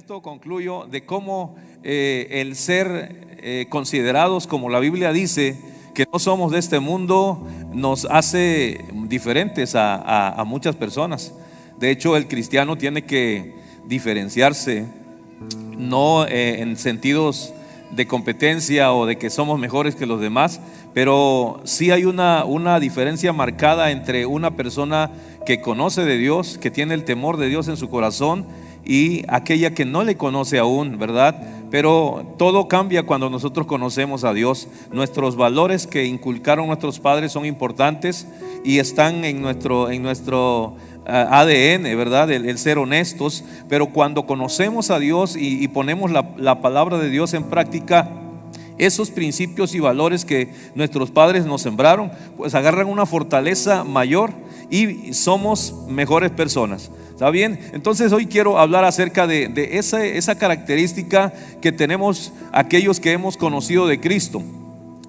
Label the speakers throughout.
Speaker 1: esto concluyo de cómo el ser considerados, como la Biblia dice, que no somos de este mundo, nos hace diferentes a muchas personas. De hecho, el cristiano tiene que diferenciarse, no en sentidos de competencia o de que somos mejores que los demás, pero sí hay una diferencia marcada entre una persona que conoce de Dios, que tiene el temor de Dios en su corazón, y aquella que no le conoce aún, ¿verdad? Pero todo cambia cuando nosotros conocemos a Dios. Nuestros valores que inculcaron nuestros padres son importantes y están en nuestro ADN, ¿verdad? El ser honestos. Pero cuando conocemos a Dios y ponemos la palabra de Dios en práctica, esos principios y valores que nuestros padres nos sembraron, pues agarran una fortaleza mayor y somos mejores personas. ¿Está bien? Entonces hoy quiero hablar acerca de esa característica que tenemos aquellos que hemos conocido de Cristo.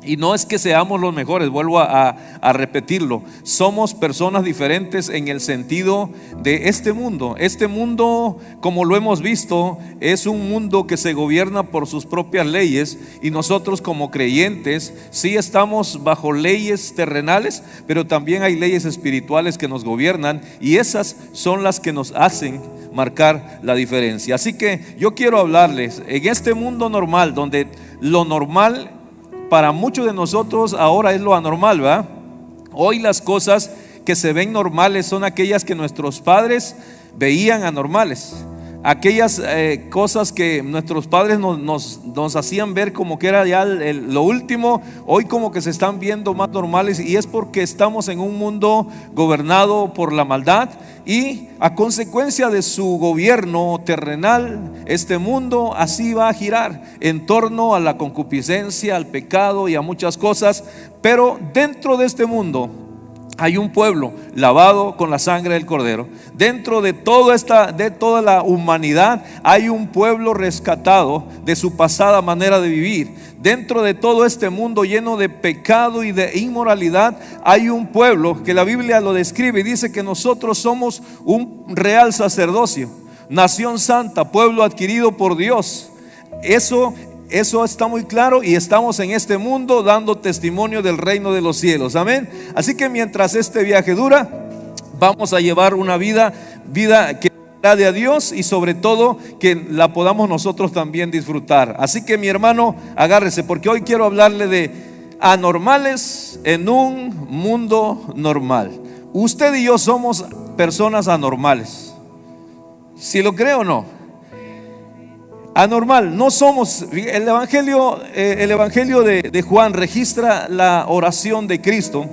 Speaker 1: Y no es que seamos los mejores, vuelvo a repetirlo. Somos personas diferentes en el sentido de este mundo. Este mundo, como lo hemos visto, es un mundo que se gobierna por sus propias leyes. Y nosotros como creyentes sí estamos bajo leyes terrenales, pero también hay leyes espirituales que nos gobiernan. Y esas son las que nos hacen marcar la diferencia. Así que yo quiero hablarles en este mundo normal, donde lo normal para muchos de nosotros ahora es lo anormal, ¿verdad? Hoy las cosas que se ven normales son aquellas que nuestros padres veían anormales. Aquellas cosas que nuestros padres nos hacían ver como que era ya lo último, hoy como que se están viendo más normales, y es porque estamos en un mundo gobernado por la maldad, y a consecuencia de su gobierno terrenal, este mundo así va a girar en torno a la concupiscencia, al pecado y a muchas cosas. Pero dentro de este mundo hay un pueblo lavado con la sangre del Cordero. Dentro de toda la humanidad hay un pueblo rescatado de su pasada manera de vivir. Dentro de todo este mundo lleno de pecado y de inmoralidad hay un pueblo que la Biblia lo describe y dice que nosotros somos un real sacerdocio, nación santa, pueblo adquirido por Dios. Eso está muy claro, y estamos en este mundo dando testimonio del reino de los cielos. Amén. Así que mientras este viaje dura, vamos a llevar una vida que agrade a Dios, y sobre todo que la podamos nosotros también disfrutar. Así que mi hermano, agárrese, porque hoy quiero hablarle de anormales en un mundo normal. Usted y yo somos personas anormales, si lo cree o no. Anormal, no somos. El evangelio de Juan registra la oración de Cristo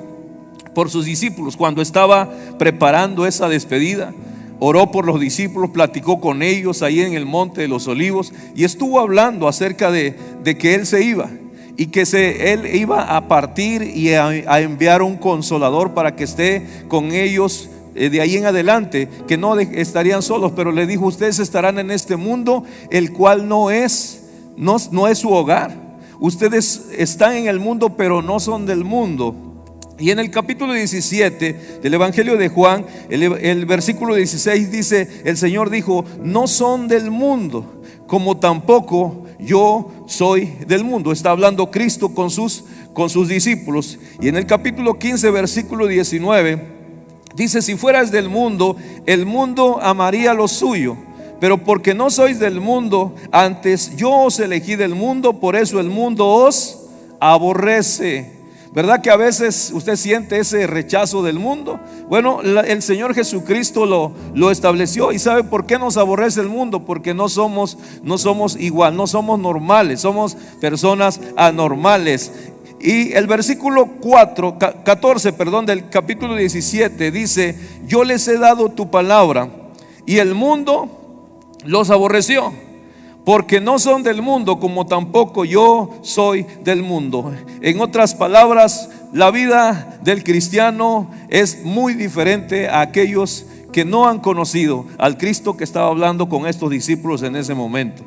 Speaker 1: por sus discípulos cuando estaba preparando esa despedida. Oró por los discípulos, platicó con ellos ahí en el monte de los olivos, y estuvo hablando acerca de que Él se iba, y que Él iba a partir y a enviar un consolador para que esté con ellos de ahí en adelante, que no estarían solos. Pero le dijo: ustedes estarán en este mundo, el cual no es su hogar. Ustedes están en el mundo, pero no son del mundo. Y en el capítulo 17 del Evangelio de Juan, el versículo 16 dice: el Señor dijo: no son del mundo, como tampoco yo soy del mundo. Está hablando Cristo con sus discípulos. Y en el capítulo 15, versículo 19 dice: si fueras del mundo, el mundo amaría lo suyo, pero porque no sois del mundo, antes yo os elegí del mundo, por eso el mundo os aborrece. ¿Verdad que a veces usted siente ese rechazo del mundo? Bueno, el Señor Jesucristo lo estableció. ¿Y sabe por qué nos aborrece el mundo? Porque no somos igual, no somos normales, somos personas anormales. Y el versículo 14 del capítulo 17 dice: yo les he dado tu palabra, y el mundo los aborreció, porque no son del mundo, como tampoco yo soy del mundo. En otras palabras, la vida del cristiano es muy diferente a aquellos que no han conocido al Cristo que estaba hablando con estos discípulos en ese momento.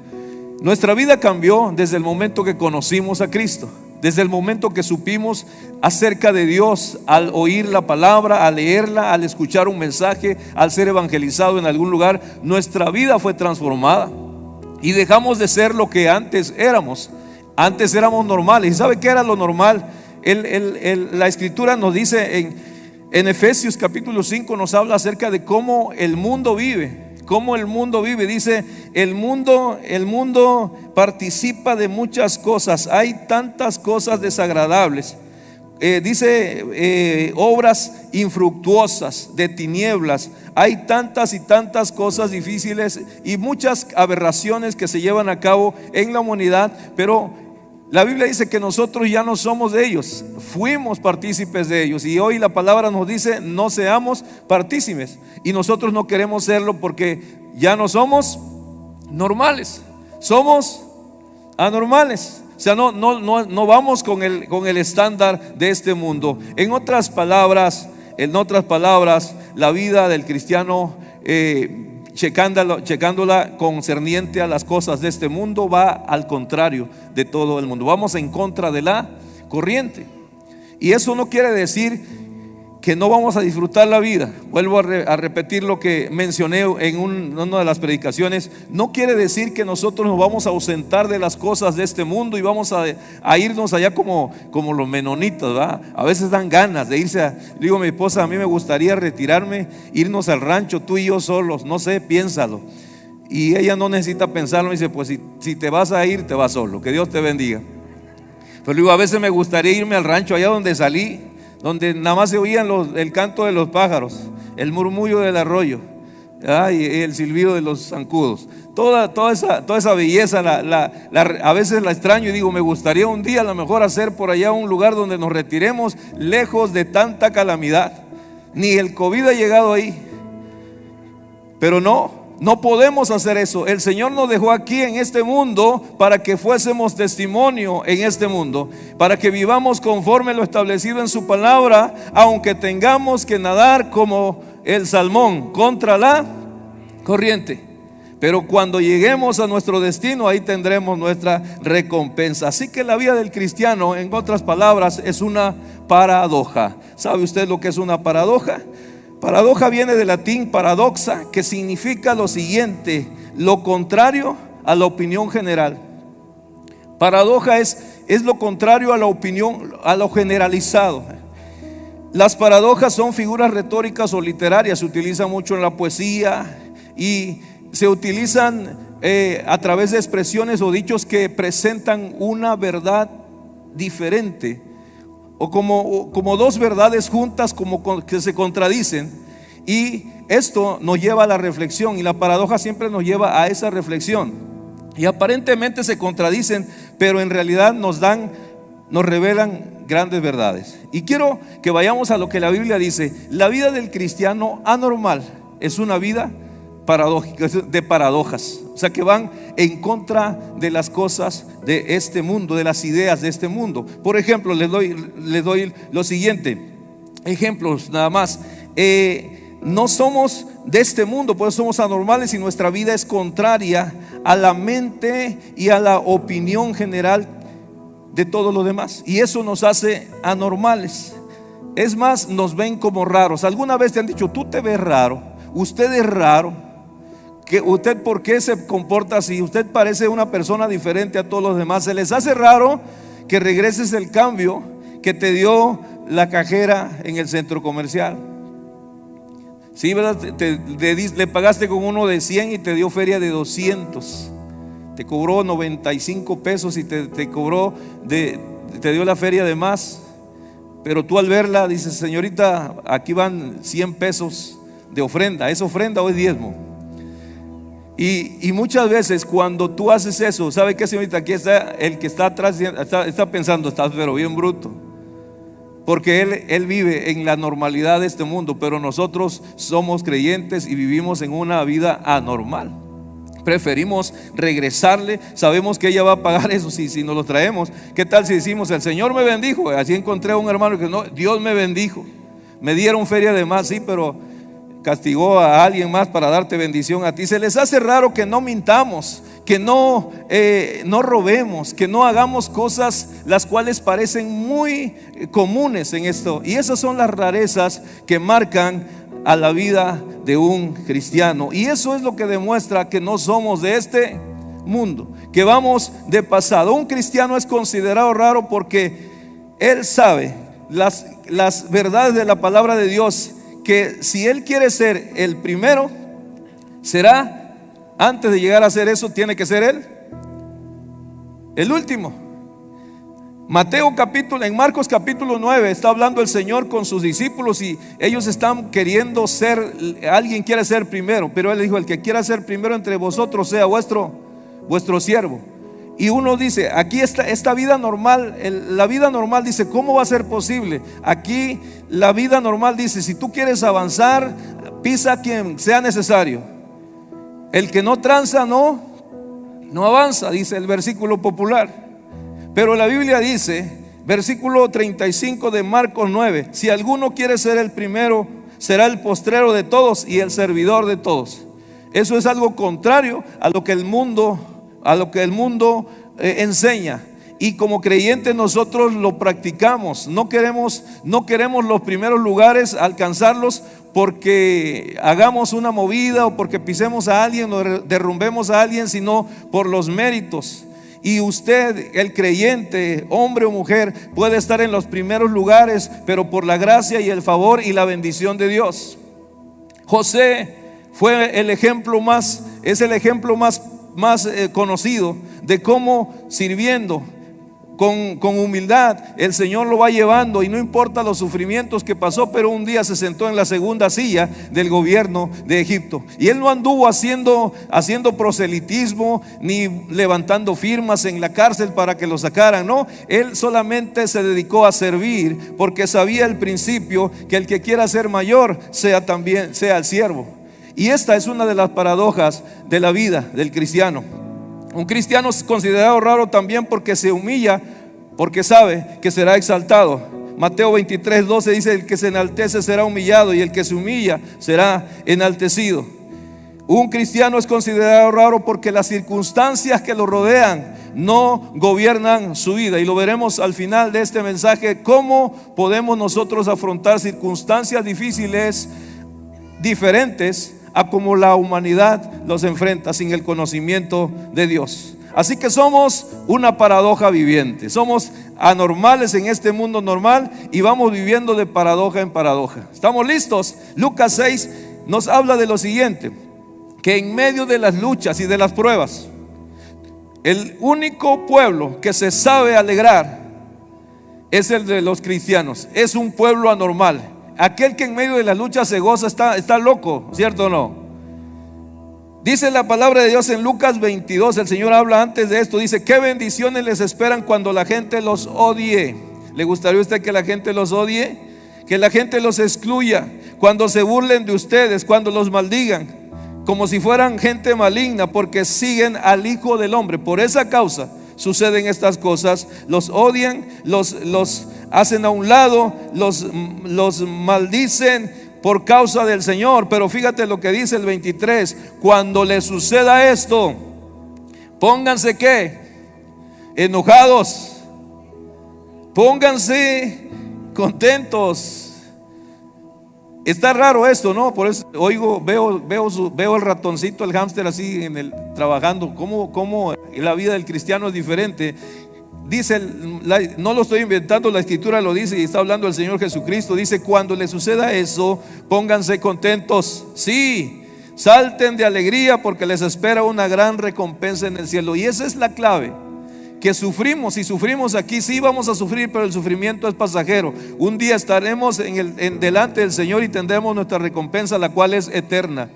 Speaker 1: Nuestra vida cambió desde el momento que conocimos a Cristo. Desde el momento que supimos acerca de Dios, al oír la palabra, al leerla, al escuchar un mensaje, al ser evangelizado en algún lugar, nuestra vida fue transformada. y dejamos de ser lo que antes éramos. Antes éramos normales. ¿Y sabe qué era lo normal? La escritura nos dice en Efesios capítulo 5, nos habla acerca de cómo el mundo vive. Cómo el mundo vive. Dice, el mundo participa de muchas cosas. Hay tantas cosas desagradables. Dice obras infructuosas, de tinieblas. Hay tantas y tantas cosas difíciles y muchas aberraciones que se llevan a cabo en la humanidad. Pero la Biblia dice que nosotros ya no somos de ellos, fuimos partícipes de ellos. Y hoy la palabra nos dice, no seamos partícipes. Y nosotros no queremos serlo porque ya no somos normales, somos anormales. O sea, no vamos con el estándar de este mundo. En otras palabras, la vida del cristiano, checándola concerniente a las cosas de este mundo, va al contrario de todo el mundo. Vamos en contra de la corriente. Y eso no quiere decir que no vamos a disfrutar la vida. Vuelvo a repetir lo que mencioné en una de las predicaciones. No quiere decir que nosotros nos vamos a ausentar de las cosas de este mundo y vamos a irnos allá como los menonitas, ¿verdad? A veces dan ganas de irse digo a mi esposa, a mí me gustaría retirarme, irnos al rancho, tú y yo solos, no sé, piénsalo. Y ella no necesita pensarlo, me dice, pues si te vas a ir, te vas solo, que Dios te bendiga. Pero digo, a veces me gustaría irme al rancho allá donde salí, donde nada más se oían el canto de los pájaros, el murmullo del arroyo, y el silbido de los zancudos. Toda esa belleza a veces la extraño y digo, me gustaría un día a lo mejor hacer por allá un lugar donde nos retiremos lejos de tanta calamidad. Ni el COVID ha llegado ahí, pero no podemos hacer eso. El Señor nos dejó aquí en este mundo para que fuésemos testimonio en este mundo, para que vivamos conforme lo establecido en su palabra, aunque tengamos que nadar como el salmón contra la corriente. Pero cuando lleguemos a nuestro destino, ahí tendremos nuestra recompensa. Así que la vida del cristiano, en otras palabras, es una paradoja. ¿Sabe usted lo que es una paradoja? Paradoja viene del latín paradoxa, que significa lo siguiente: lo contrario a la opinión general. Paradoja es lo contrario a la opinión, a lo generalizado. Las paradojas son figuras retóricas o literarias, se utilizan mucho en la poesía y se utilizan a través de expresiones o dichos que presentan una verdad diferente, o como dos verdades juntas, como que se contradicen. Y esto nos lleva a la reflexión, y la paradoja siempre nos lleva a esa reflexión. Y aparentemente se contradicen, pero en realidad nos revelan grandes verdades. Y quiero que vayamos a lo que la Biblia dice. La vida del cristiano anormal es una vida paradójica, de paradojas, o sea, que van en contra de las cosas de este mundo, de las ideas de este mundo. Por ejemplo, les doy lo siguiente, ejemplos nada más. No somos de este mundo, por eso somos anormales, y nuestra vida es contraria a la mente y a la opinión general de todos los demás, y eso nos hace anormales. Es más, nos ven como raros. ¿Alguna vez te han dicho, tú te ves raro, usted es raro? ¿Usted por qué se comporta así? Usted parece una persona diferente a todos los demás. Se les hace raro que regreses el cambio que te dio la cajera en el centro comercial. Sí, ¿verdad? Le pagaste con uno de 100 y te dio feria de 200. Te cobró 95 pesos y te dio la feria de más. Pero tú al verla dices, señorita, aquí van 100 pesos de ofrenda. ¿Es ofrenda o es diezmo? Y muchas veces cuando tú haces eso, ¿sabe qué, señorita? Aquí está el que está atrás, está pensando, estás pero bien bruto, porque él vive en la normalidad de este mundo, pero nosotros somos creyentes y vivimos en una vida anormal. Preferimos regresarle, sabemos que ella va a pagar eso si nos lo traemos. ¿Qué tal si decimos, el Señor me bendijo? Así encontré a un hermano que no, Dios me bendijo, me dieron feria de más, sí, pero castigó a alguien más para darte bendición a ti. Se les hace raro que no mintamos, que no robemos, que no hagamos cosas las cuales parecen muy comunes en esto. Y esas son las rarezas que marcan a la vida de un cristiano. Y eso es lo que demuestra que no somos de este mundo, que vamos de pasado. Un cristiano es considerado raro porque él sabe las verdades de la palabra de Dios, que si él quiere ser el primero, será, antes de llegar a ser eso, tiene que ser él el último. En Marcos capítulo 9 está hablando el Señor con sus discípulos y ellos están queriendo ser, alguien quiere ser primero, pero Él dijo: el que quiera ser primero entre vosotros sea vuestro siervo. Y uno dice, aquí esta vida normal, la vida normal dice, ¿cómo va a ser posible? Aquí la vida normal dice, si tú quieres avanzar, pisa a quien sea necesario. El que no tranza no avanza, dice el versículo popular. Pero la Biblia dice, versículo 35 de Marcos 9, si alguno quiere ser el primero, será el postrero de todos y el servidor de todos. Eso es algo contrario a lo que el mundo enseña. Y como creyentes nosotros lo practicamos. No queremos los primeros lugares, alcanzarlos porque hagamos una movida o porque pisemos a alguien o derrumbemos a alguien, sino por los méritos. Y usted, el creyente, hombre o mujer, puede estar en los primeros lugares, pero por la gracia y el favor y la bendición de Dios. José fue el ejemplo más conocido de cómo sirviendo con humildad el Señor lo va llevando, y no importa los sufrimientos que pasó, pero un día se sentó en la segunda silla del gobierno de Egipto. Y él no anduvo haciendo proselitismo ni levantando firmas en la cárcel para que lo sacaran, no, él solamente se dedicó a servir, porque sabía el principio que el que quiera ser mayor sea el siervo. Y esta es una de las paradojas de la vida del cristiano. Un cristiano es considerado raro también porque se humilla, porque sabe que será exaltado. Mateo 23:12 dice: el que se enaltece será humillado, y el que se humilla será enaltecido. Un cristiano es considerado raro porque las circunstancias que lo rodean no gobiernan su vida. Y lo veremos al final de este mensaje, cómo podemos nosotros afrontar circunstancias difíciles, diferentes a como la humanidad los enfrenta sin el conocimiento de Dios. Así que somos una paradoja viviente, somos anormales en este mundo normal y vamos viviendo de paradoja en paradoja. ¿Estamos listos? Lucas 6 nos habla de lo siguiente: que en medio de las luchas y de las pruebas, el único pueblo que se sabe alegrar es el de los cristianos. Es un pueblo anormal. Aquel que en medio de las luchas se goza está loco, ¿cierto o no? Dice la palabra de Dios en Lucas 22, el Señor habla antes de esto, dice: ¿qué bendiciones les esperan cuando la gente los odie? ¿Le gustaría a usted que la gente los odie? Que la gente los excluya, cuando se burlen de ustedes, cuando los maldigan, como si fueran gente maligna, porque siguen al Hijo del Hombre. Por esa causa suceden estas cosas, los odian, los hacen a un lado, los maldicen por causa del Señor. Pero fíjate lo que dice el 23: cuando les suceda esto, pónganse ¿qué? Enojados, pónganse contentos. Está raro esto, ¿no? Por eso veo el ratoncito, el hámster así trabajando. Cómo la vida del cristiano es diferente. Dice, no lo estoy inventando, la escritura lo dice y está hablando el Señor Jesucristo. Dice: cuando les suceda eso, pónganse contentos. Sí, salten de alegría, porque les espera una gran recompensa en el cielo. Y esa es la clave, que sufrimos, y sufrimos aquí, sí vamos a sufrir, pero el sufrimiento es pasajero. Un día estaremos delante del Señor y tendremos nuestra recompensa, la cual es eterna.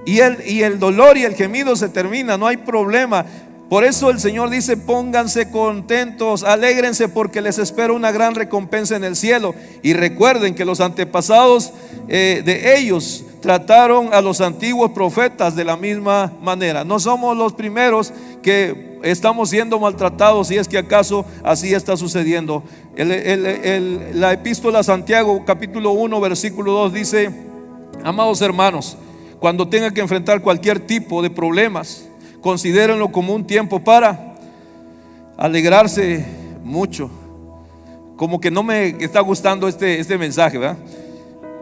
Speaker 1: Y el dolor y el gemido se termina, no hay problema. Por eso el Señor dice: pónganse contentos, alégrense, porque les espera una gran recompensa en el cielo. Y recuerden que los antepasados de ellos trataron a los antiguos profetas de la misma manera. No somos los primeros que estamos siendo maltratados, si es que acaso así está sucediendo. La epístola a Santiago capítulo 1 versículo 2 dice: amados hermanos, cuando tengan que enfrentar cualquier tipo de problemas, considérenlo como un tiempo para alegrarse mucho. Como que no me está gustando este mensaje, ¿verdad?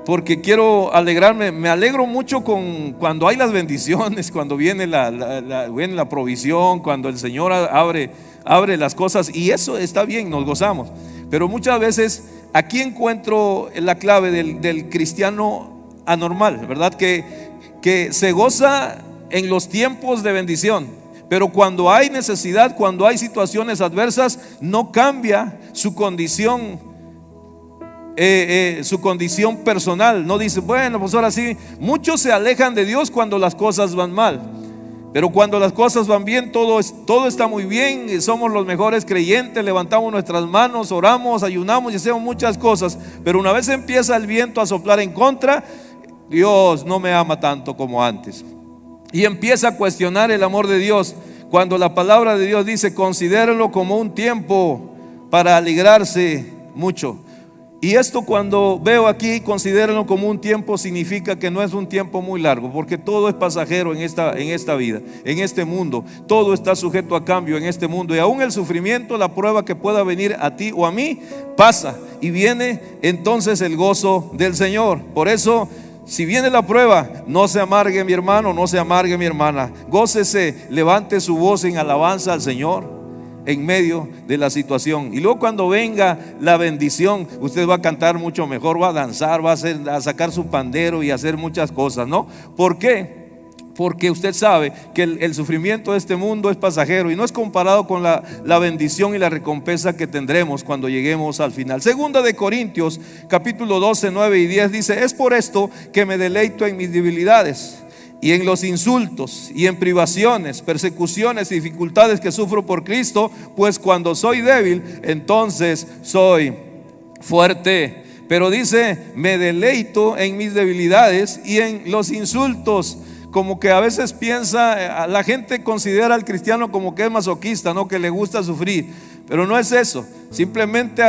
Speaker 1: porque quiero alegrarme. Me alegro mucho cuando hay las bendiciones, cuando viene viene la provisión, cuando el Señor abre las cosas, y eso está bien, nos gozamos. Pero muchas veces aquí encuentro la clave del cristiano anormal, ¿verdad? Que se goza en los tiempos de bendición, pero cuando hay necesidad, cuando hay situaciones adversas, no cambia su condición personal. No dice, bueno, pues ahora sí. Muchos se alejan de Dios cuando las cosas van mal, pero cuando las cosas van bien, todo está muy bien. Somos los mejores creyentes, levantamos nuestras manos, oramos, ayunamos y hacemos muchas cosas. Pero una vez empieza el viento a soplar en contra, Dios no me ama tanto como antes, y empieza a cuestionar el amor de Dios, cuando la palabra de Dios dice: considérelo como un tiempo para alegrarse mucho. Y esto, cuando veo aquí, considérenlo como un tiempo, significa que no es un tiempo muy largo, porque todo es pasajero en esta vida, en este mundo. Todo está sujeto a cambio en este mundo, y aún el sufrimiento, la prueba que pueda venir a ti o a mí, pasa, y viene entonces el gozo del Señor. Por eso, si viene la prueba, no se amargue mi hermano, no se amargue mi hermana. Gócese, levante su voz en alabanza al Señor en medio de la situación. Y luego, cuando venga la bendición, usted va a cantar mucho mejor, va a danzar, va a sacar su pandero y hacer muchas cosas, ¿no? ¿Por qué? Porque usted sabe que el sufrimiento de este mundo es pasajero y no es comparado con la bendición y la recompensa que tendremos cuando lleguemos al final. Segunda de Corintios capítulo 12, 9 y 10 dice: es por esto que me deleito en mis debilidades y en los insultos y en privaciones, persecuciones y dificultades que sufro por Cristo, pues cuando soy débil, entonces soy fuerte. Pero dice: me deleito en mis debilidades y en los insultos. Como que a veces la gente considera al cristiano como que es masoquista, ¿no? Que le gusta sufrir. Pero no es eso. Simplemente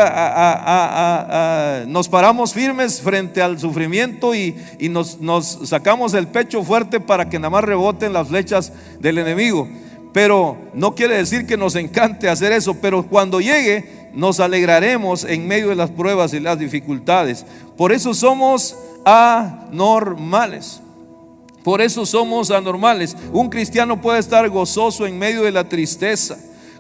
Speaker 1: nos paramos firmes frente al sufrimiento y nos sacamos el pecho fuerte para que nada más reboten las flechas del enemigo. Pero no quiere decir que nos encante hacer eso. Pero cuando llegue, nos alegraremos en medio de las pruebas y las dificultades. Por eso somos anormales. Por eso somos anormales. Un cristiano puede estar gozoso en medio de la tristeza,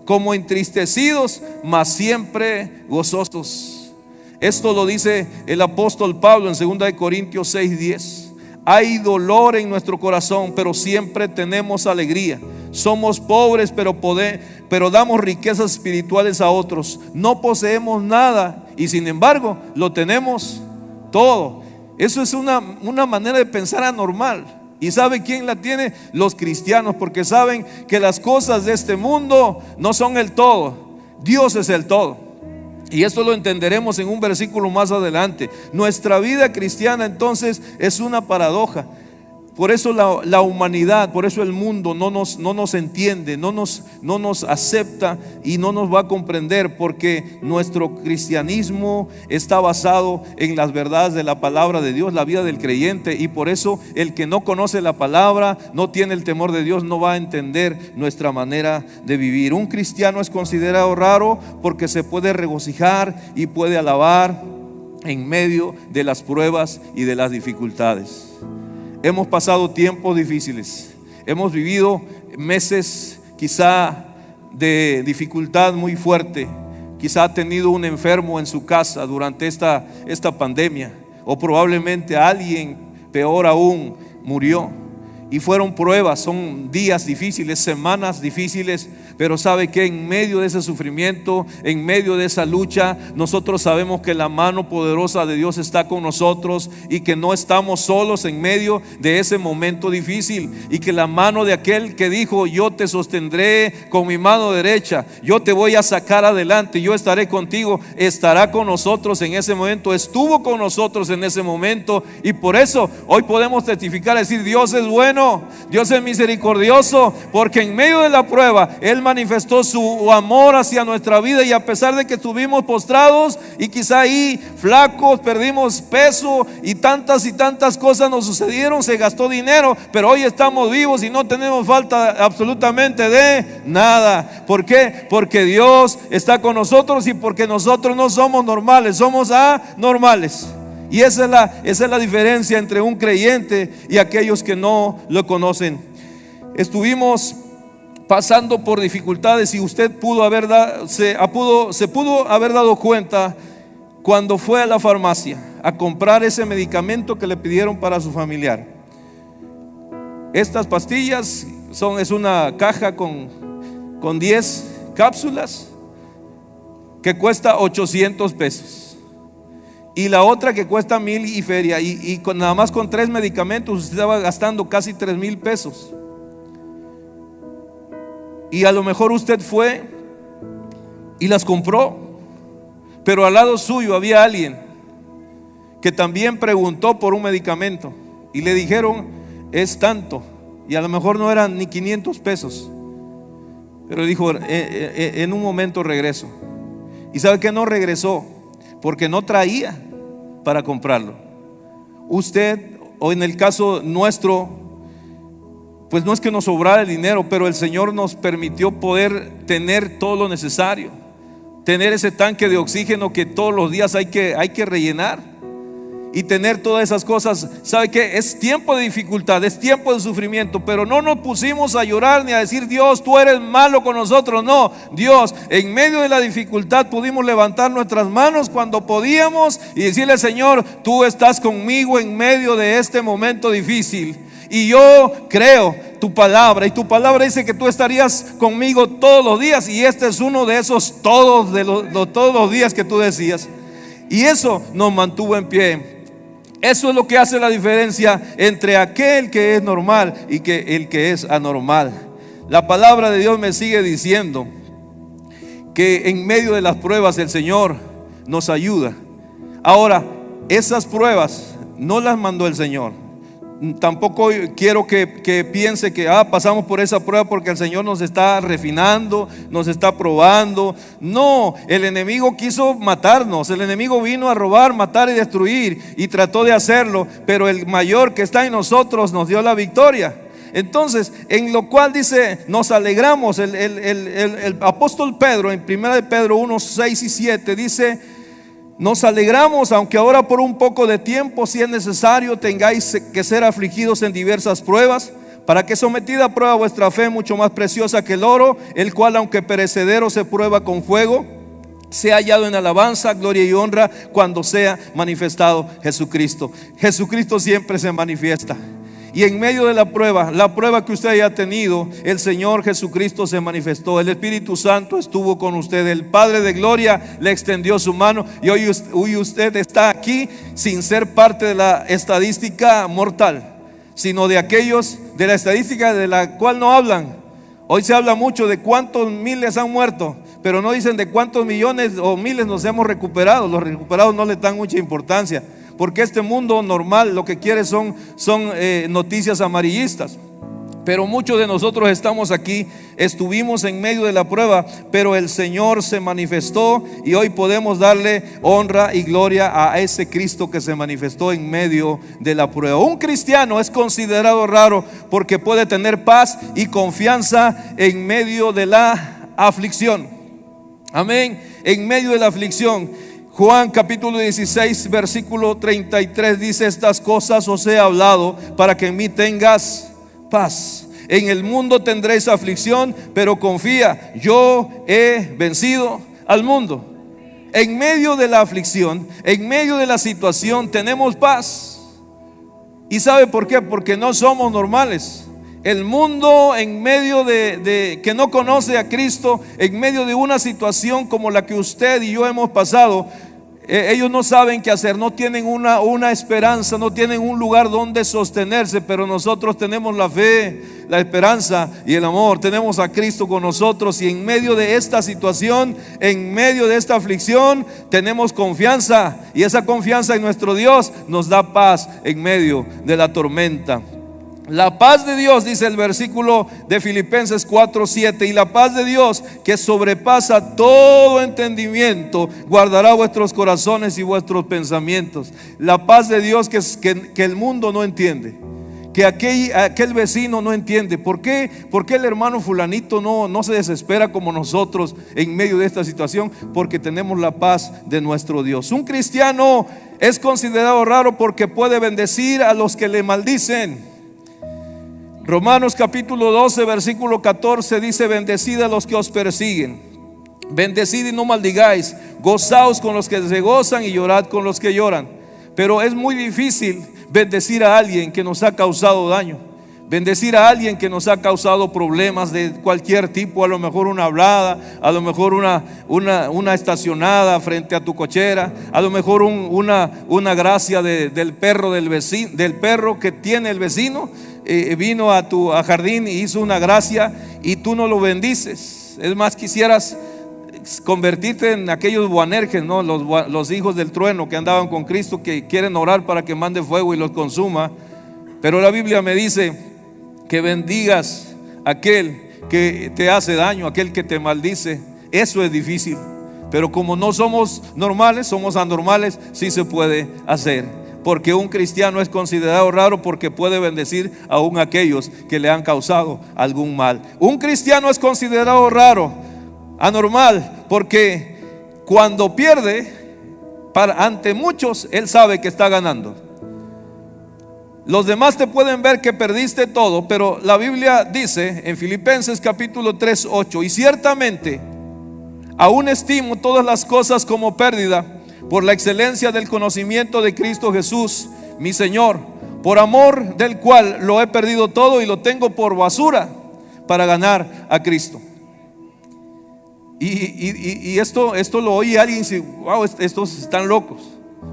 Speaker 1: como entristecidos, mas siempre gozosos. Esto lo dice el apóstol Pablo en 2 Corintios 6:10. Hay dolor en nuestro corazón, pero siempre tenemos alegría. Somos pobres, pero damos riquezas espirituales a otros. No poseemos nada y sin embargo lo tenemos todo. Eso es una manera de pensar anormal. ¿Y sabe quién la tiene? Los cristianos, porque saben que las cosas de este mundo no son el todo. Dios es el todo. Y esto lo entenderemos en un versículo más adelante. Nuestra vida cristiana entonces es una paradoja. Por eso la humanidad, por eso el mundo no nos entiende, no nos acepta y no nos va a comprender, porque nuestro cristianismo está basado en las verdades de la palabra de Dios, la vida del creyente. Y por eso el que no conoce la palabra, no tiene el temor de Dios, no va a entender nuestra manera de vivir. Un cristiano es considerado raro porque se puede regocijar y puede alabar en medio de las pruebas y de las dificultades. Hemos pasado tiempos difíciles, hemos vivido meses quizá de dificultad muy fuerte. Quizá ha tenido un enfermo en su casa durante esta pandemia, o probablemente alguien, peor aún, murió. Y fueron pruebas, son días difíciles, semanas difíciles. Pero sabe que en medio de ese sufrimiento, en medio de esa lucha, nosotros sabemos que la mano poderosa de Dios está con nosotros, y que no estamos solos en medio de ese momento difícil, y que la mano de aquel que dijo: yo te sostendré con mi mano derecha, yo te voy a sacar adelante, yo estaré contigo, estará con nosotros en ese momento, estuvo con nosotros en ese momento. Y por eso hoy podemos testificar, decir: Dios es bueno, Dios es misericordioso, porque en medio de la prueba Él manifestó su amor hacia nuestra vida. Y a pesar de que estuvimos postrados y quizá ahí flacos, perdimos peso y tantas cosas nos sucedieron, se gastó dinero, pero hoy estamos vivos y no tenemos falta absolutamente de nada. ¿Por qué? Porque Dios está con nosotros y porque nosotros no somos normales, somos anormales. Y esa es la diferencia entre un creyente y aquellos que no lo conocen. Estuvimos pasando por dificultades y usted se pudo haber dado cuenta cuando fue a la farmacia a comprar ese medicamento que le pidieron para su familiar. Estas pastillas es una caja con 10 cápsulas que cuesta 800 pesos. Y la otra que cuesta 1,000 y feria. Nada más con 3 medicamentos usted estaba gastando casi 3,000 pesos. Y a lo mejor usted fue y las compró, pero al lado suyo había alguien que también preguntó por un medicamento y le dijeron es tanto, y a lo mejor no eran ni 500 pesos, pero dijo en un momento regreso. ¿Y sabe que no regresó? Porque no traía para comprarlo. Usted, o en el caso nuestro, pues no es que nos sobrara el dinero, pero el Señor nos permitió poder tener todo lo necesario, tener ese tanque de oxígeno que todos los días hay que rellenar, y tener todas esas cosas. ¿Sabe qué? Es tiempo de dificultad, es tiempo de sufrimiento, pero no nos pusimos a llorar ni a decir Dios, tú eres malo con nosotros. No, Dios, en medio de la dificultad pudimos levantar nuestras manos cuando podíamos y decirle: Señor, tú estás conmigo en medio de este momento difícil, y yo creo tu palabra, y tu palabra dice que tú estarías conmigo todos los días, y este es uno de esos todos, todos los días que tú decías, y eso nos mantuvo en pie. Eso es lo que hace la diferencia entre aquel que es normal y el que es anormal. La palabra de Dios me sigue diciendo que en medio de las pruebas el Señor nos ayuda. Ahora, esas pruebas no las mandó el Señor. Tampoco quiero que piense que pasamos por esa prueba porque el Señor nos está refinando, nos está probando. No, el enemigo quiso matarnos. El enemigo vino a robar, matar y destruir, y trató de hacerlo, pero el mayor que está en nosotros nos dio la victoria. Entonces, en lo cual dice, nos alegramos. El apóstol Pedro, en 1 de Pedro 1, 6 y 7 dice: nos alegramos, aunque ahora por un poco de tiempo, si es necesario, tengáis que ser afligidos en diversas pruebas, para que sometida a prueba vuestra fe, mucho más preciosa que el oro, el cual aunque perecedero se prueba con fuego, sea hallado en alabanza, gloria y honra cuando sea manifestado Jesucristo. Jesucristo siempre se manifiesta. Y en medio de la prueba que usted haya tenido, el Señor Jesucristo se manifestó. El Espíritu Santo estuvo con usted. El Padre de gloria le extendió su mano. Y hoy usted está aquí sin ser parte de la estadística mortal, sino de aquellos de la estadística de la cual no hablan. Hoy se habla mucho de cuántos miles han muerto, pero no dicen de cuántos millones o miles nos hemos recuperado. Los recuperados no le dan mucha importancia, porque este mundo normal lo que quiere son noticias amarillistas. Pero muchos de nosotros estamos aquí, estuvimos en medio de la prueba, pero el Señor se manifestó, y hoy podemos darle honra y gloria a ese Cristo que se manifestó en medio de la prueba. Un cristiano es considerado raro porque puede tener paz y confianza en medio de la aflicción. Amén. En medio de la aflicción. Juan capítulo 16 versículo 33 dice: estas cosas os he hablado para que en mí tengas paz. En el mundo tendréis aflicción, pero confía, yo he vencido al mundo. En medio de la aflicción, en medio de la situación, tenemos paz. ¿Y sabe por qué? Porque no somos normales. El mundo, en medio de que no conoce a Cristo, en medio de una situación como la que usted y yo hemos pasado, ellos no saben qué hacer, no tienen una esperanza, no tienen un lugar donde sostenerse. Pero nosotros tenemos la fe, la esperanza y el amor. Tenemos a Cristo con nosotros, y en medio de esta situación, en medio de esta aflicción, tenemos confianza, y esa confianza en nuestro Dios nos da paz en medio de la tormenta. La paz de Dios, dice el versículo de Filipenses 4:7, y la paz de Dios, que sobrepasa todo entendimiento, guardará vuestros corazones y vuestros pensamientos. La paz de Dios que el mundo no entiende, que aquel vecino no entiende. ¿Por qué el hermano fulanito no se desespera como nosotros en medio de esta situación? Porque tenemos la paz de nuestro Dios. Un cristiano es considerado raro porque puede bendecir a los que le maldicen. Romanos capítulo 12 versículo 14 dice: bendecid a los que os persiguen, bendecid y no maldigáis, gozaos con los que se gozan y llorad con los que lloran. Pero es muy difícil bendecir a alguien que nos ha causado daño, bendecir a alguien que nos ha causado problemas de cualquier tipo. A lo mejor una hablada, a lo mejor una estacionada frente a tu cochera, a lo mejor una gracia del perro del vecino, del perro que tiene el vecino, vino a tu jardín y hizo una gracia y tú no lo bendices. Es más, quisieras convertirte en aquellos Boanerges, ¿no? Los hijos del trueno que andaban con Cristo, que quieren orar para que mande fuego y los consuma. Pero la Biblia me dice que bendigas a aquel que te hace daño, aquel que te maldice. Eso es difícil, pero como no somos normales, somos anormales, sí se puede hacer. Porque un cristiano es considerado raro porque puede bendecir aún a aquellos que le han causado algún mal. Un cristiano es considerado raro, anormal, porque cuando pierde ante muchos, él sabe que está ganando. Los demás te pueden ver que perdiste todo, pero la Biblia dice en Filipenses capítulo 3, 8: y ciertamente aún estimo todas las cosas como pérdida por la excelencia del conocimiento de Cristo Jesús, mi Señor, por amor del cual lo he perdido todo y lo tengo por basura para ganar a Cristo. Y esto lo oye alguien y dice: wow, estos están locos,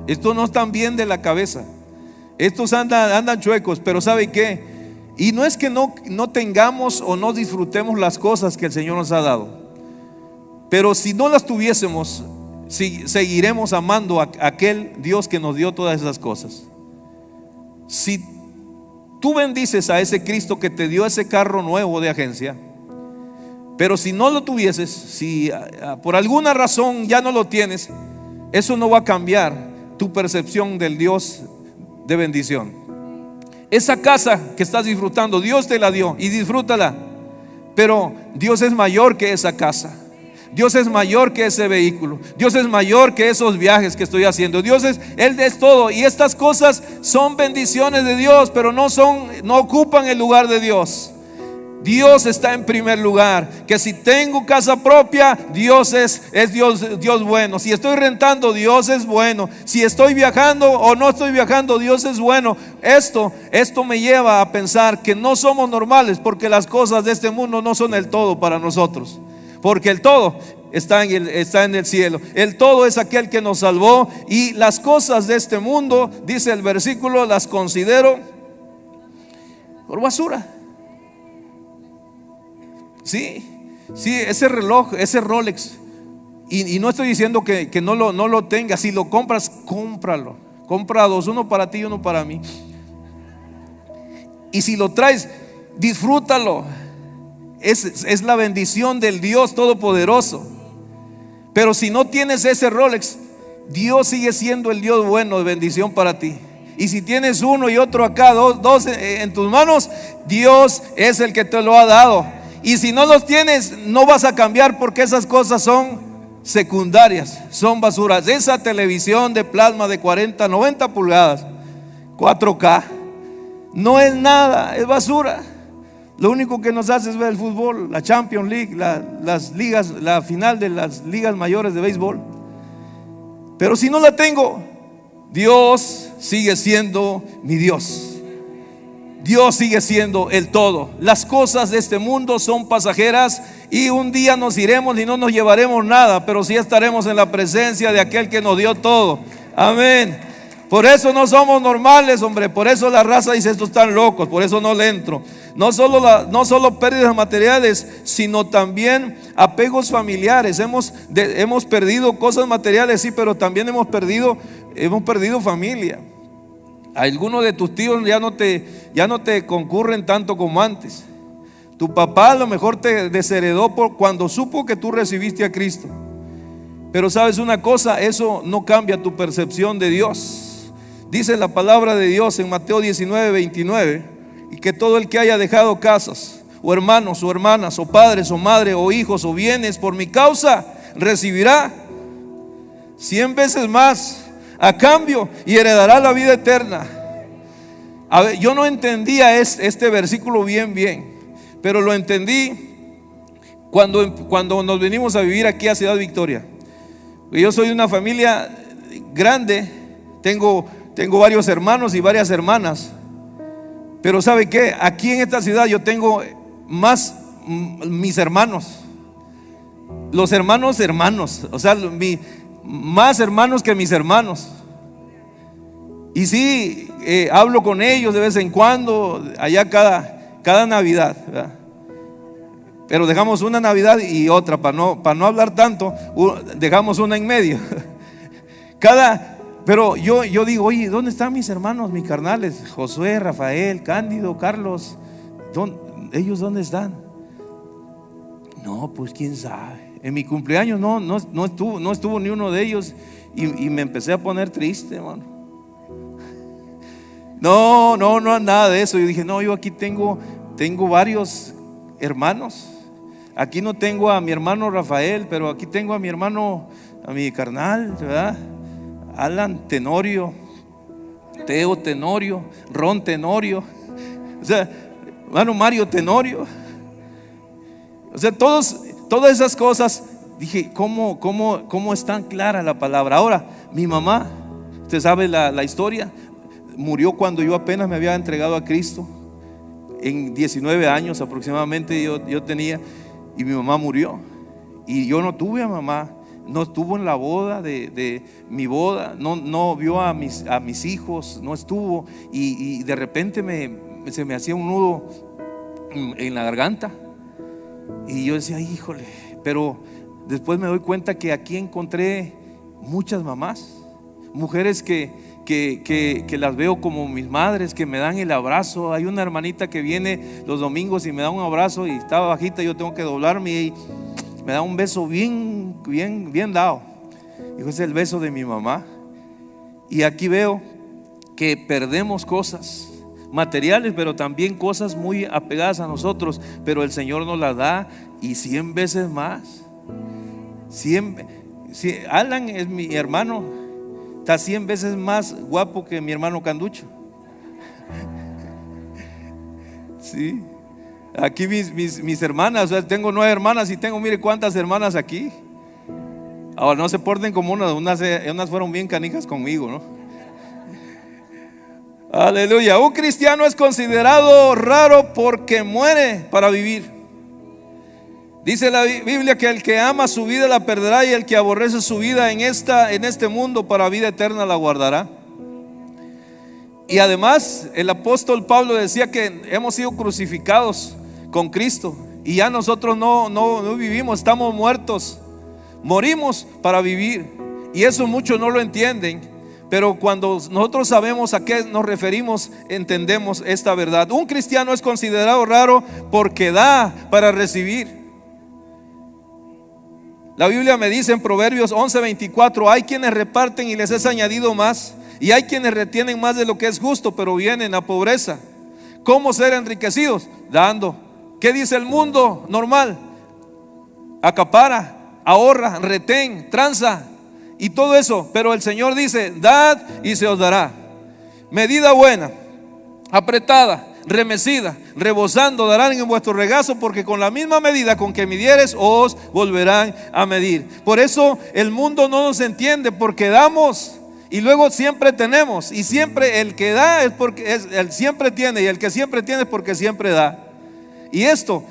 Speaker 1: estos no están bien de la cabeza, estos andan chuecos. Pero ¿sabe qué? Y no es que no tengamos o no disfrutemos las cosas que el Señor nos ha dado, pero si no las tuviésemos, seguiremos amando a aquel Dios que nos dio todas esas cosas. Si tú bendices a ese Cristo que te dio ese carro nuevo de agencia, pero si no lo tuvieses, si por alguna razón ya no lo tienes, eso no va a cambiar tu percepción del Dios de bendición. Esa casa que estás disfrutando, Dios te la dio y disfrútala, pero Dios es mayor que esa casa. Dios es mayor que ese vehículo. Dios es mayor que esos viajes que estoy haciendo. Él es todo. Y estas cosas son bendiciones de Dios, pero no ocupan el lugar de Dios. Dios está en primer lugar. Que si tengo casa propia, Dios es Dios bueno. Si estoy rentando, Dios es bueno. Si estoy viajando o no estoy viajando, Dios es bueno. Esto me lleva a pensar que no somos normales, porque las cosas de este mundo no son el todo para nosotros. Porque el todo está en el cielo. El todo es aquel que nos salvó. Y las cosas de este mundo, dice el versículo, las considero por basura. Sí, ese reloj, ese Rolex. Y no estoy diciendo que no lo tengas. Si lo compras, cómpralo. Compra dos, uno para ti y uno para mí. Y si lo traes, disfrútalo. Es la bendición del Dios Todopoderoso. Pero si no tienes ese Rolex, Dios sigue siendo el Dios bueno de bendición para ti. Y si tienes uno y otro acá, dos en tus manos, Dios es el que te lo ha dado. Y si no los tienes, no vas a cambiar, porque esas cosas son secundarias, son basuras. Esa televisión de plasma de 40, 90 pulgadas, 4K, no es nada, es basura. Lo único que nos hace es ver el fútbol, la Champions League, las ligas, la final de las ligas mayores de béisbol. Pero si no la tengo, Dios sigue siendo mi Dios. Dios sigue siendo el todo. Las cosas de este mundo son pasajeras y un día nos iremos y no nos llevaremos nada, pero sí estaremos en la presencia de aquel que nos dio todo. Amén. Por eso no somos normales, hombre. Por eso la raza dice: estos están locos. Por eso no le entro. No solo pérdidas materiales, sino también apegos familiares. Hemos perdido cosas materiales, sí, pero también hemos perdido familia. Algunos de tus tíos ya no te concurren tanto como antes. Tu papá a lo mejor te desheredó cuando supo que tú recibiste a Cristo. Pero sabes una cosa, eso no cambia tu percepción de Dios. Dice la palabra de Dios en Mateo 19, 29. y que todo el que haya dejado casas, o hermanos, o hermanas, o padres, o madre, o hijos, o bienes, por mi causa, recibirá 100 veces más a cambio y heredará la vida eterna. A ver, yo no entendía este versículo bien, pero lo entendí cuando nos venimos a vivir aquí a Ciudad Victoria. Yo soy de una familia grande, tengo varios hermanos y varias hermanas, pero ¿sabe qué? Aquí en esta ciudad yo tengo más mis hermanos, los hermanos, o sea, más hermanos que mis hermanos. Y sí, hablo con ellos de vez en cuando, allá cada Navidad, ¿verdad? Pero dejamos una Navidad y otra, para no hablar tanto, dejamos una en medio. Pero yo digo, oye, ¿dónde están mis hermanos, mis carnales? Josué, Rafael, Cándido, Carlos, ¿ellos dónde están? No, pues quién sabe. En mi cumpleaños no estuvo ni uno de ellos, y me empecé a poner triste, hermano. No, nada de eso. Yo dije, no, yo aquí tengo varios hermanos. Aquí no tengo a mi hermano Rafael, pero aquí tengo a mi hermano, a mi carnal, ¿verdad? Alan Tenorio, Teo Tenorio, Ron Tenorio, o sea, hermano Mario Tenorio. O sea, todas esas cosas. Dije, ¿cómo es tan clara la palabra? Ahora, mi mamá, usted sabe la historia, murió cuando yo apenas me había entregado a Cristo. En 19 años aproximadamente yo tenía, y mi mamá murió. Y yo no tuve a mamá, no estuvo en la boda de mi boda, no vio a mis hijos, no estuvo. Y de repente se me hacía un nudo en la garganta. Y yo decía, híjole, pero después me doy cuenta que aquí encontré muchas mamás, mujeres que las veo como mis madres, que me dan el abrazo. Hay una hermanita que viene los domingos y me da un abrazo, y está bajita, yo tengo que doblarme, y me da un beso bien dado. Y ese es el beso de mi mamá. Y aquí veo que perdemos cosas materiales, pero también cosas muy apegadas a nosotros, pero el Señor nos las da, y 100 veces más. Alan es mi hermano, está 100 veces más guapo que mi hermano Canducho. Sí. Aquí mis hermanas, o sea, tengo 9 hermanas, y tengo, mire cuántas hermanas aquí. Ahora no se porten como unas fueron bien canijas conmigo, ¿no? Aleluya. Un cristiano es considerado raro porque muere para vivir. Dice la Biblia que el que ama su vida la perderá, y el que aborrece su vida en este mundo para vida eterna la guardará. Y además el apóstol Pablo decía que hemos sido crucificados con Cristo, y ya nosotros no vivimos, estamos muertos, morimos para vivir. Y eso muchos no lo entienden, pero cuando nosotros sabemos a qué nos referimos, entendemos esta verdad. Un cristiano es considerado raro porque da para recibir. La Biblia me dice en Proverbios 11:24, hay quienes reparten y les es añadido más, y hay quienes retienen más de lo que es justo, pero vienen a pobreza. ¿Cómo ser enriquecidos? Dando. ¿Qué dice el mundo normal? Acapara, ahorra, retén, tranza y todo eso. Pero el Señor dice, dad y se os dará. Medida buena, apretada, remecida, rebosando darán en vuestro regazo, porque con la misma medida con que midieres os volverán a medir. Por eso el mundo no nos entiende, porque damos y luego siempre tenemos, y siempre el que da es porque él siempre tiene, y el que siempre tiene es porque siempre da. Y esto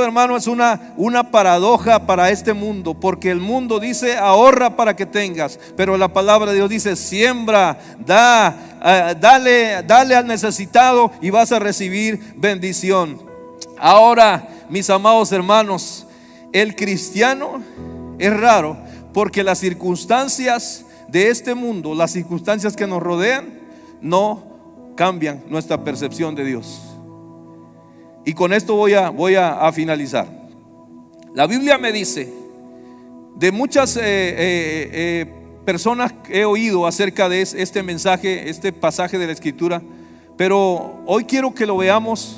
Speaker 1: hermano es una paradoja para este mundo, porque el mundo dice ahorra para que tengas, pero la palabra de Dios dice siembra, dale al necesitado y vas a recibir bendición. Ahora, mis amados hermanos, el cristiano es raro porque las circunstancias de este mundo, las circunstancias que nos rodean, no cambian nuestra percepción de Dios. Y con esto voy a finalizar. La Biblia me dice de muchas personas que he oído acerca de este mensaje, este pasaje de la Escritura. Pero hoy quiero que lo veamos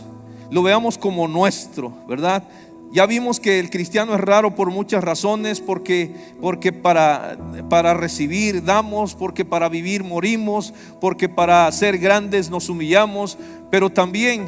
Speaker 1: como nuestro, ¿verdad? Ya vimos que el cristiano es raro por muchas razones, porque para recibir damos, porque para vivir morimos, porque para ser grandes nos humillamos, pero también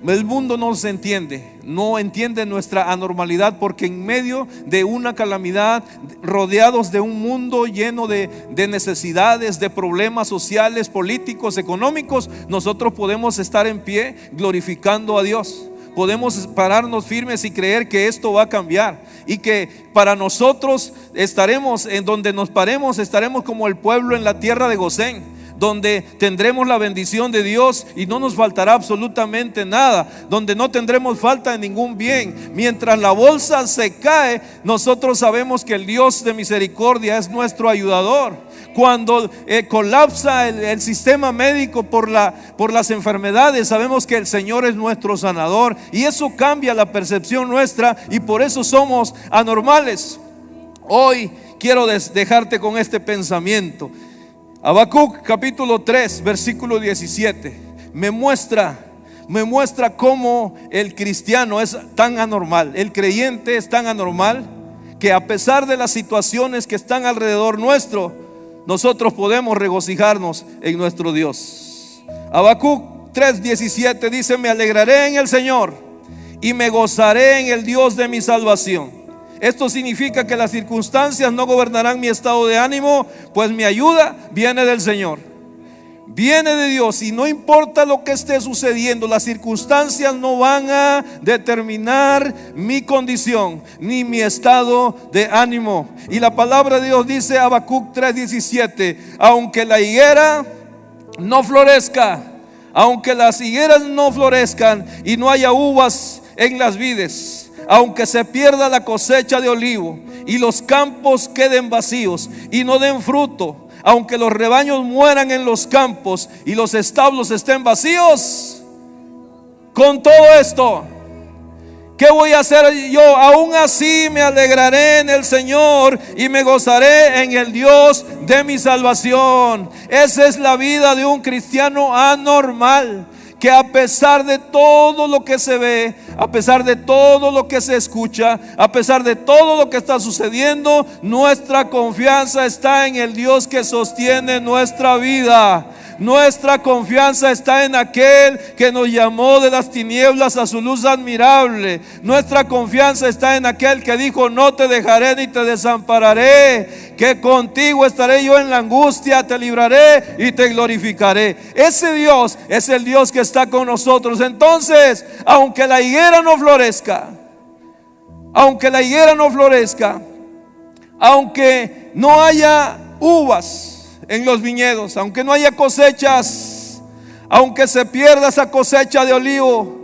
Speaker 1: el mundo no entiende nuestra anormalidad, porque en medio de una calamidad, rodeados de un mundo lleno de necesidades, de problemas sociales, políticos, económicos, nosotros podemos estar en pie glorificando a Dios. Podemos pararnos firmes y creer que esto va a cambiar, y que para nosotros estaremos, en donde nos paremos, estaremos como el pueblo en la tierra de Gosén, donde tendremos la bendición de Dios y no nos faltará absolutamente nada, donde no tendremos falta de ningún bien. Mientras la bolsa se cae, nosotros sabemos que el Dios de misericordia es nuestro ayudador. Cuando colapsa el sistema médico por las enfermedades, sabemos que el Señor es nuestro sanador, y eso cambia la percepción nuestra, y por eso somos anormales. Hoy quiero dejarte con este pensamiento. Habacuc capítulo 3 versículo 17 me muestra cómo el cristiano es tan anormal, el creyente es tan anormal, que a pesar de las situaciones que están alrededor nuestro, nosotros podemos regocijarnos en nuestro Dios. Habacuc 3:17 dice: me alegraré en el Señor y me gozaré en el Dios de mi salvación. Esto significa que las circunstancias no gobernarán mi estado de ánimo, pues mi ayuda viene del Señor, viene de Dios. Y no importa lo que esté sucediendo, las circunstancias no van a determinar mi condición ni mi estado de ánimo. Y la palabra de Dios dice, Habacuc 3:17: aunque la higuera no florezca, aunque las higueras no florezcan y no haya uvas en las vides, aunque se pierda la cosecha de olivo y los campos queden vacíos y no den fruto, aunque los rebaños mueran en los campos y los establos estén vacíos, con todo esto, ¿qué voy a hacer yo? Aún así me alegraré en el Señor y me gozaré en el Dios de mi salvación. Esa es la vida de un cristiano anormal, que a pesar de todo lo que se ve, a pesar de todo lo que se escucha, a pesar de todo lo que está sucediendo, nuestra confianza está en el Dios que sostiene nuestra vida. Nuestra confianza está en aquel que nos llamó de las tinieblas a su luz admirable. Nuestra confianza está en aquel que dijo: no te dejaré ni te desampararé, que contigo estaré yo en la angustia, te libraré y te glorificaré. Ese Dios es el Dios que está con nosotros. Entonces, aunque la higuera no florezca, aunque la higuera no florezca, aunque no haya uvas en los viñedos, aunque no haya cosechas, aunque se pierda esa cosecha de olivo,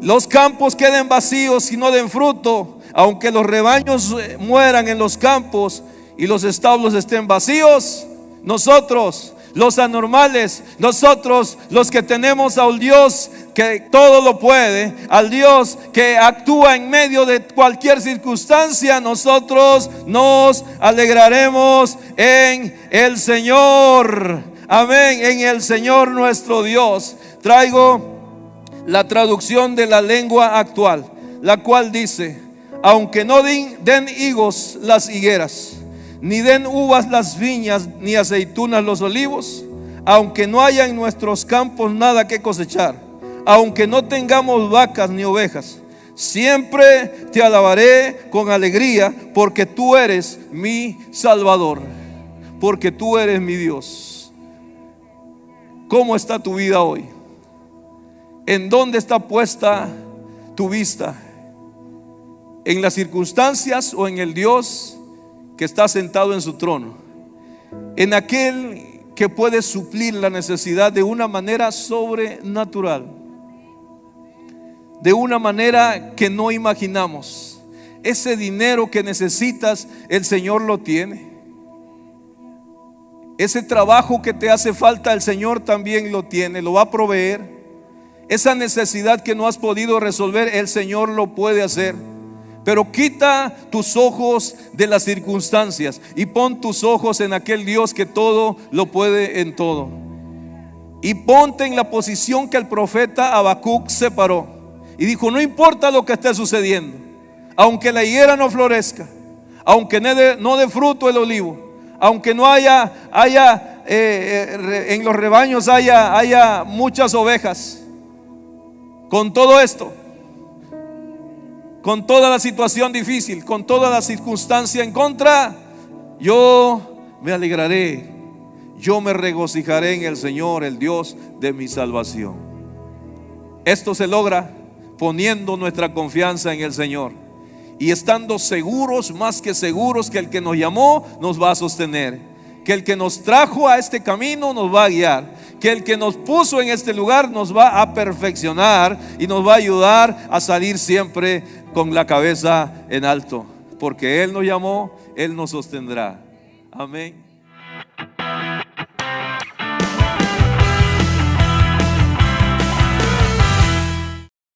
Speaker 1: los campos queden vacíos y no den fruto, aunque los rebaños mueran en los campos y los establos estén vacíos, nosotros, los anormales, nosotros los que tenemos al Dios que todo lo puede, al Dios que actúa en medio de cualquier circunstancia, nosotros nos alegraremos en el Señor. Amén, en el Señor nuestro Dios. Traigo la traducción de la lengua actual, la cual dice: aunque no den higos las higueras, ni den uvas las viñas, ni aceitunas los olivos, aunque no haya en nuestros campos nada que cosechar, aunque no tengamos vacas ni ovejas, siempre te alabaré con alegría, porque tú eres mi Salvador, porque tú eres mi Dios. ¿Cómo está tu vida hoy? ¿En dónde está puesta tu vista? ¿En las circunstancias o en el Dios que está sentado en su trono? En aquel que puede suplir la necesidad de una manera sobrenatural, de una manera que no imaginamos. Ese dinero que necesitas, el Señor lo tiene. Ese trabajo que te hace falta, el Señor también lo tiene, lo va a proveer. Esa necesidad que no has podido resolver, el Señor lo puede hacer. Pero quita tus ojos de las circunstancias y pon tus ojos en aquel Dios que todo lo puede en todo. y ponte en la posición que el profeta Habacuc se paró y dijo: no importa lo que esté sucediendo, aunque la higuera no florezca, aunque no dé fruto el olivo, aunque no haya en los rebaños haya muchas ovejas, con todo esto, con toda la situación difícil, con toda la circunstancia en contra, yo me alegraré, yo me regocijaré en el Señor, el Dios de mi salvación. Esto se logra poniendo nuestra confianza en el Señor y estando seguros, más que seguros, que el que nos llamó nos va a sostener, que el que nos trajo a este camino nos va a guiar, que el que nos puso en este lugar nos va a perfeccionar y nos va a ayudar a salir siempre con la cabeza en alto, porque Él nos llamó, Él nos sostendrá. Amén.